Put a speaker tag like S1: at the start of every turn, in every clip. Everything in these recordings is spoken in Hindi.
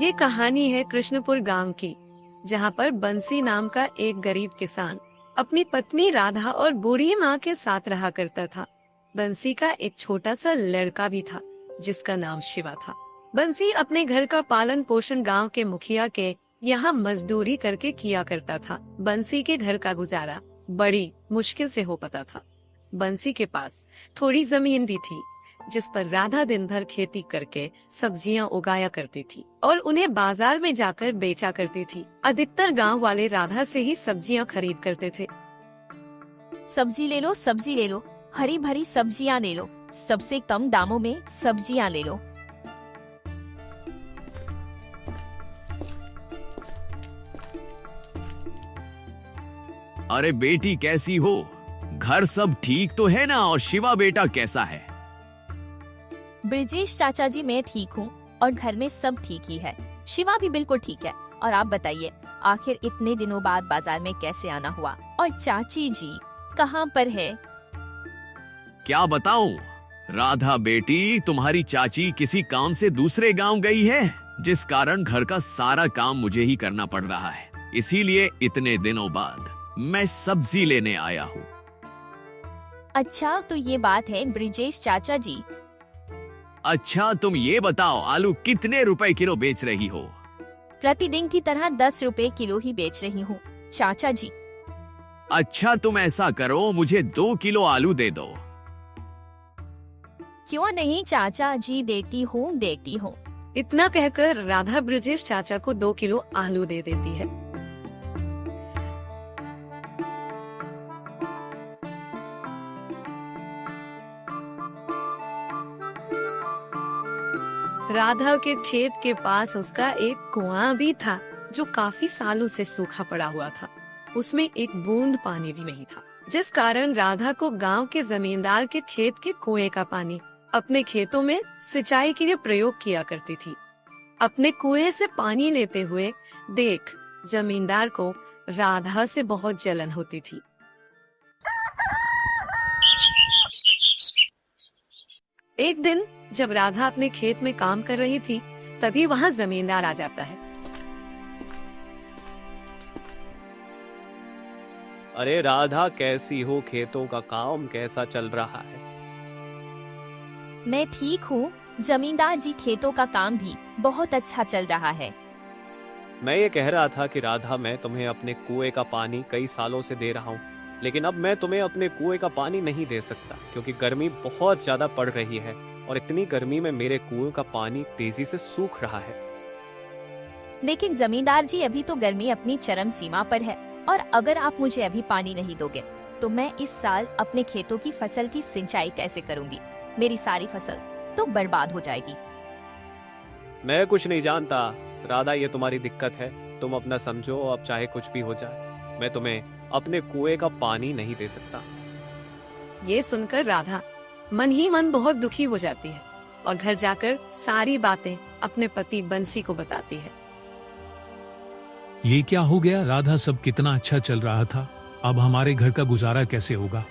S1: ये कहानी है कृष्णपुर गांव की, जहाँ पर बंसी नाम का एक गरीब किसान अपनी पत्नी राधा और बूढ़ी माँ के साथ रहा करता था। बंसी का एक छोटा सा लड़का भी था, जिसका नाम शिवा था। बंसी अपने घर का पालन पोषण गांव के मुखिया के यहाँ मजदूरी करके किया करता था। बंसी के घर का गुजारा बड़ी मुश्किल से हो पाता था। बंसी के पास थोड़ी जमीन भी थी, जिस पर राधा दिन भर खेती करके सब्जियां उगाया करती थी और उन्हें बाजार में जाकर बेचा करती थी। अधिकतर गांव वाले राधा से ही सब्जियां खरीद करते थे।
S2: सब्जी ले लो, हरी भरी सब्जियां ले लो, सबसे कम दामों में सब्जियां ले लो।
S3: अरे बेटी कैसी हो? घर सब ठीक तो है ना? और शिवा बेटा कैसा है?
S2: ब्रिजेश चाचा जी, मैं ठीक हूँ और घर में सब ठीक ही है। शिवा भी बिल्कुल ठीक है। और आप बताइए, आखिर इतने दिनों बाद बाजार में कैसे आना हुआ? और चाची जी कहाँ पर है?
S3: क्या बताऊं राधा बेटी, तुम्हारी चाची किसी काम से दूसरे गांव गई है, जिस कारण घर का सारा काम मुझे ही करना पड़ रहा है। इसीलिए इतने दिनों बाद मैं सब्जी लेने आया हूँ।
S2: अच्छा, तो ये बात है ब्रिजेश चाचा जी।
S3: अच्छा, तुम ये बताओ, आलू कितने रुपए किलो बेच रही हो?
S2: प्रतिदिन की तरह 10 रुपए किलो ही बेच रही हूँ चाचा जी।
S3: अच्छा, तुम ऐसा करो, मुझे 2 किलो आलू दे दो।
S2: क्यों नहीं चाचा जी, देती हूँ।
S1: इतना कहकर राधा ब्रिजेश चाचा को 2 किलो आलू दे देती है। राधा के खेत के पास उसका एक कुआं भी था, जो काफी सालों से सूखा पड़ा हुआ था। उसमें एक बूंद पानी भी नहीं था, जिस कारण राधा को गांव के जमींदार के खेत के कुएं का पानी अपने खेतों में सिंचाई के लिए प्रयोग किया करती थी। अपने कुएं से पानी लेते हुए देख जमींदार को राधा से बहुत जलन होती थी। एक दिन जब राधा अपने खेत में काम कर रही थी, तभी वहाँ जमींदार आ जाता है।
S4: अरे राधा, कैसी हो? खेतों का काम कैसा चल रहा है?
S2: मैं ठीक हूँ जमींदार जी, खेतों का काम भी बहुत अच्छा चल रहा है।
S4: मैं ये कह रहा था कि राधा, मैं तुम्हें अपने कुएं का पानी कई सालों से दे रहा हूँ, लेकिन अब मैं तुम्हें अपने कुएं का पानी नहीं दे सकता, क्योंकि गर्मी बहुत ज्यादा पड़ रही है और इतनी गर्मी में मेरे कुएं का पानी तेजी से सूख रहा है।
S2: लेकिन जमींदार जी, अभी तो गर्मी अपनी चरम सीमा पर है, और अगर आप मुझे अभी पानी नहीं दोगे तो मैं इस साल अपने खेतों की फसल की सिंचाई कैसे करूंगी? मेरी सारी फसल तो बर्बाद हो जाएगी।
S4: मैं कुछ नहीं जानता राधा, ये तुम्हारी दिक्कत है, तुम अपना समझो। अब चाहे कुछ भी हो जाए, मैं तुम्हें अपने कुएं का पानी नहीं दे सकता।
S1: ये सुनकर राधा मन ही मन बहुत दुखी हो जाती है और घर जाकर सारी बातें अपने पति बंसी को बताती है।
S5: ये क्या हो गया राधा? सब कितना अच्छा चल रहा था, अब हमारे घर का गुजारा कैसे होगा?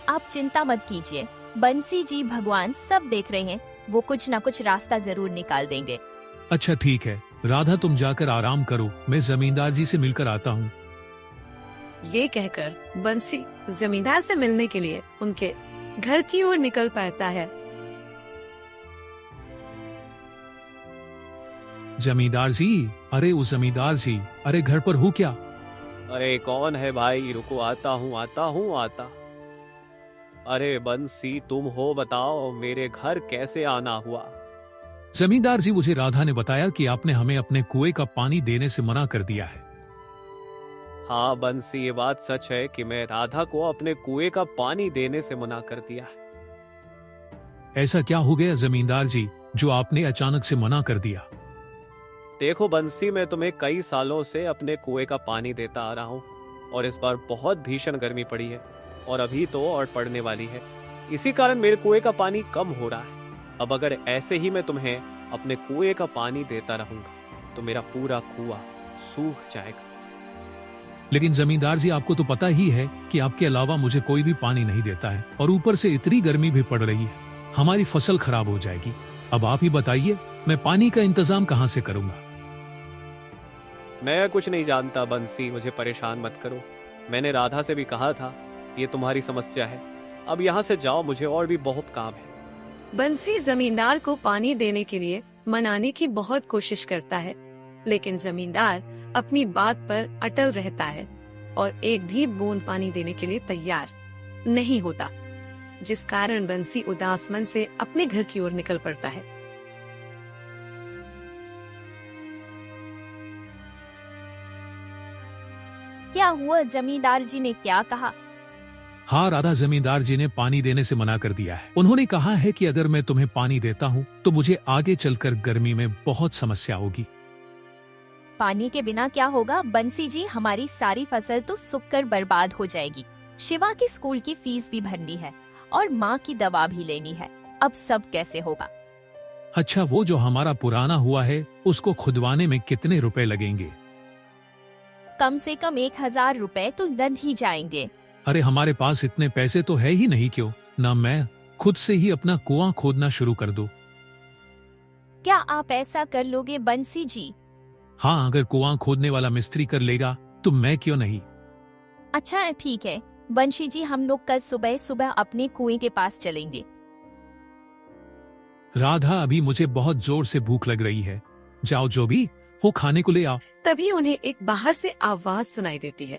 S2: आप चिंता मत कीजिए बंसी जी, भगवान सब देख रहे हैं, वो कुछ न कुछ रास्ता जरूर निकाल देंगे।
S5: अच्छा ठीक है राधा, तुम जाकर आराम करो, मैं जमींदार जी से मिलकर आता हूँ।
S1: ये कहकर बंसी जमींदार से मिलने के लिए उनके घर की ओर निकल पड़ता है।
S5: जमींदार जी, अरे वो जमींदार जी, अरे घर पर हो क्या?
S4: अरे कौन है भाई? रुको, आता हूँ। अरे बंसी, तुम हो? बताओ मेरे घर कैसे आना हुआ?
S5: जमींदार जी, मुझे राधा ने बताया कि आपने हमें अपने कुएं का पानी देने से मना कर दिया है।
S4: हाँ बंसी, ये बात सच है कि मैं राधा को अपने कुएं का पानी देने से मना कर दिया है।
S5: ऐसा क्या हो गया जमींदार जी, जो आपने अचानक से मना कर दिया?
S4: देखो बंसी, मैं तुम्हें कई सालों से अपने कुएं का पानी देता आ रहा हूँ, और इस बार बहुत भीषण गर्मी पड़ी है, और अभी तो और पड़ने वाली है। इसी कारण मेरे कुएं का पानी कम हो रहा है। अब अगर ऐसे ही मैं तुम्हें अपने कुएं का पानी देता रहूंगा तो मेरा पूरा कुआं सूख जाएगा।
S5: लेकिन जमींदार जी, आपको तो पता ही है कि आपके अलावा मुझे कोई भी पानी नहीं देता है, और ऊपर से इतनी गर्मी भी पड़ रही है, हमारी फसल खराब हो जाएगी। अब आप ही बताइए, मैं पानी का इंतजाम कहाँ से करूंगा?
S4: मैं कुछ नहीं जानता बंसी, मुझे परेशान मत करो। मैंने राधा से भी कहा था, ये तुम्हारी समस्या है। अब यहाँ से जाओ, मुझे और भी बहुत काम है।
S1: बंसी जमींदार को पानी देने के लिए मनाने की बहुत कोशिश करता है, लेकिन जमींदार अपनी बात पर अटल रहता है और एक भी बूंद पानी देने के लिए तैयार नहीं होता, जिस कारण बंसी उदास मन से अपने घर की ओर निकल पड़ता है।
S2: क्या हुआ? जमींदार जी ने क्या कहा?
S5: हाँ राधा, जमींदार जी ने पानी देने से मना कर दिया है। उन्होंने कहा है कि अगर मैं तुम्हें पानी देता हूँ तो मुझे आगे चलकर गर्मी में बहुत समस्या होगी।
S2: पानी के बिना क्या होगा बंसी जी? हमारी सारी फसल तो सूखकर बर्बाद हो जाएगी। शिवा की स्कूल की फीस भी भरनी है और माँ की दवा भी लेनी है। अब सब कैसे होगा?
S5: अच्छा, वो जो हमारा पुराना हुआ है उसको खुदवाने में कितने रुपए लगेंगे?
S2: कम से कम 1000 रुपए तो लग ही जाएंगे।
S5: अरे हमारे पास इतने पैसे तो है ही नहीं, क्यों ना मैं खुद से ही अपना कुआं खोदना शुरू कर दूं।
S2: क्या आप ऐसा कर लोगे बंसी जी?
S5: हाँ, अगर कुआं खोदने वाला मिस्त्री कर लेगा तो मैं क्यों नहीं।
S2: अच्छा ठीक है बंशी जी, हम लोग कल सुबह सुबह अपने कुएं के पास चलेंगे।
S5: राधा, अभी मुझे बहुत जोर से भूख लग रही है, जाओ जो भी वो खाने को ले आओ।
S1: तभी उन्हें एक बाहर से आवाज सुनाई देती है।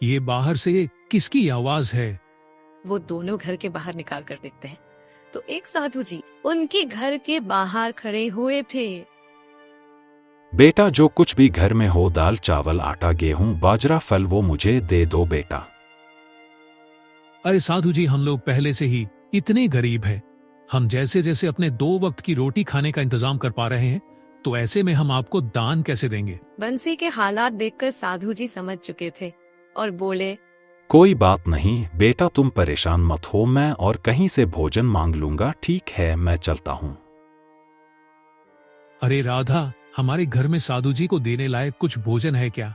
S5: ये बाहर से किसकी आवाज है?
S1: वो दोनों घर के बाहर निकाल कर देखते हैं तो एक साधु जी उनके घर के बाहर खड़े हुए थे।
S6: बेटा, जो कुछ भी घर में हो, दाल चावल आटा गेहूं बाजरा फल, वो मुझे दे दो बेटा।
S5: अरे साधु जी, हम लोग पहले से ही इतने गरीब हैं। हम जैसे जैसे अपने 2 वक्त की रोटी खाने का इंतजाम कर पा रहे हैं, तो ऐसे में हम आपको दान कैसे देंगे?
S1: बंसी के हालात देखकर साधु जी समझ चुके थे और बोले,
S6: कोई बात नहीं बेटा, तुम परेशान मत हो, मैं और कहीं से भोजन मांग लूंगा। ठीक है, मैं चलता हूँ।
S5: अरे राधा, हमारे घर में साधु जी को देने लायक कुछ भोजन है क्या?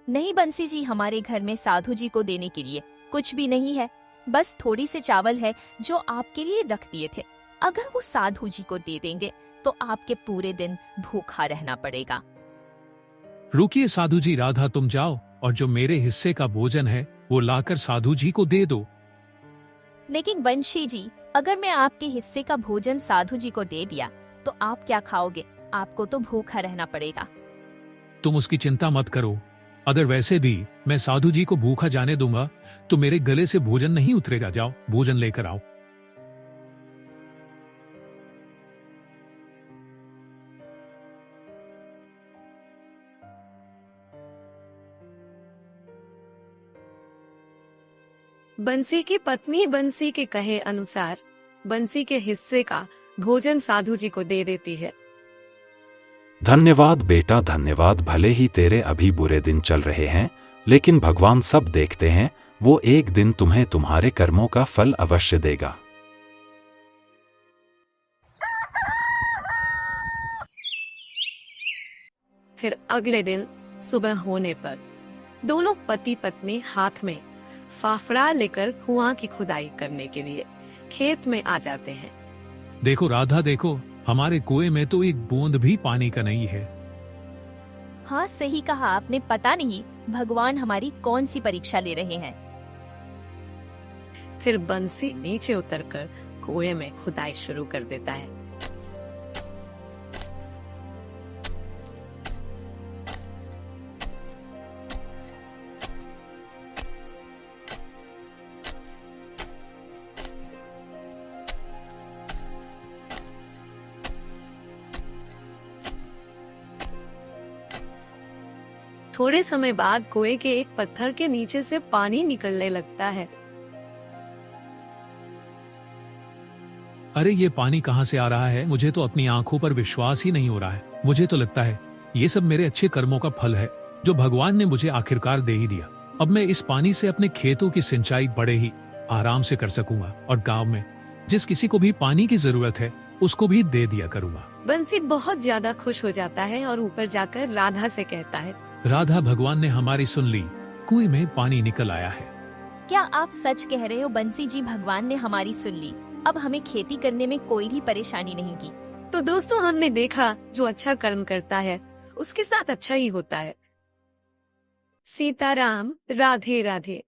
S2: नहीं बंसी जी, हमारे घर में साधु जी को देने के लिए कुछ भी नहीं है। बस थोड़ी से चावल है जो आपके लिए रख दिए थे। अगर वो साधु जी को दे देंगे तो आपके पूरे दिन भूखा रहना पड़ेगा।
S5: रुकिए साधु जी, राधा तुम जाओ और जो मेरे हिस्से का भोजन है वो लाकर साधु जी को दे दो।
S2: लेकिन बंशी जी, अगर मैं आपके हिस्से का भोजन साधु जी को दे दिया तो आप क्या खाओगे? आपको तो भूखा रहना पड़ेगा।
S5: तुम उसकी चिंता मत करो। अगर वैसे भी मैं साधु जी को भूखा जाने दूंगा तो मेरे गले से भोजन नहीं उतरेगा। जाओ भोजन लेकर आओ।
S1: बंसी की पत्नी बंसी के कहे अनुसार बंसी के हिस्से का भोजन साधु जी को दे देती है।
S6: धन्यवाद बेटा, धन्यवाद। भले ही तेरे अभी बुरे दिन चल रहे हैं, लेकिन भगवान सब देखते हैं। वो एक दिन तुम्हें तुम्हारे कर्मों का फल अवश्य देगा।
S1: फिर अगले दिन सुबह होने पर दोनों पति पत्नी हाथ में फाफड़ा लेकर कुआं की खुदाई करने के लिए खेत में आ जाते हैं।
S5: देखो राधा, देखो हमारे कुएं में तो एक बूंद भी पानी का नहीं है।
S2: हाँ सही कहा आपने। पता नहीं भगवान हमारी कौन सी परीक्षा ले रहे हैं।
S1: फिर बंसी नीचे उतरकर कुएं में खुदाई शुरू कर देता है। थोड़े समय बाद कुएं के एक पत्थर के नीचे से पानी निकलने लगता है।
S5: अरे ये पानी कहाँ से आ रहा है? मुझे तो अपनी आंखों पर विश्वास ही नहीं हो रहा है। मुझे तो लगता है ये सब मेरे अच्छे कर्मों का फल है जो भगवान ने मुझे आखिरकार दे ही दिया। अब मैं इस पानी से अपने खेतों की सिंचाई बड़े ही आराम से कर सकूंगा और गांव में जिस किसी को भी पानी की जरूरत है उसको भी दे दिया करूंगा।
S1: बंसी बहुत ज्यादा खुश हो जाता है और ऊपर जाकर राधा से कहता है,
S5: राधा, भगवान ने हमारी सुन ली, कुएं में पानी निकल आया है।
S2: क्या आप सच कह रहे हो बंसी जी? भगवान ने हमारी सुन ली। अब हमें खेती करने में कोई भी परेशानी नहीं की।
S1: तो दोस्तों, हमने देखा जो अच्छा कर्म करता है उसके साथ अच्छा ही होता है। सीताराम, राधे राधे।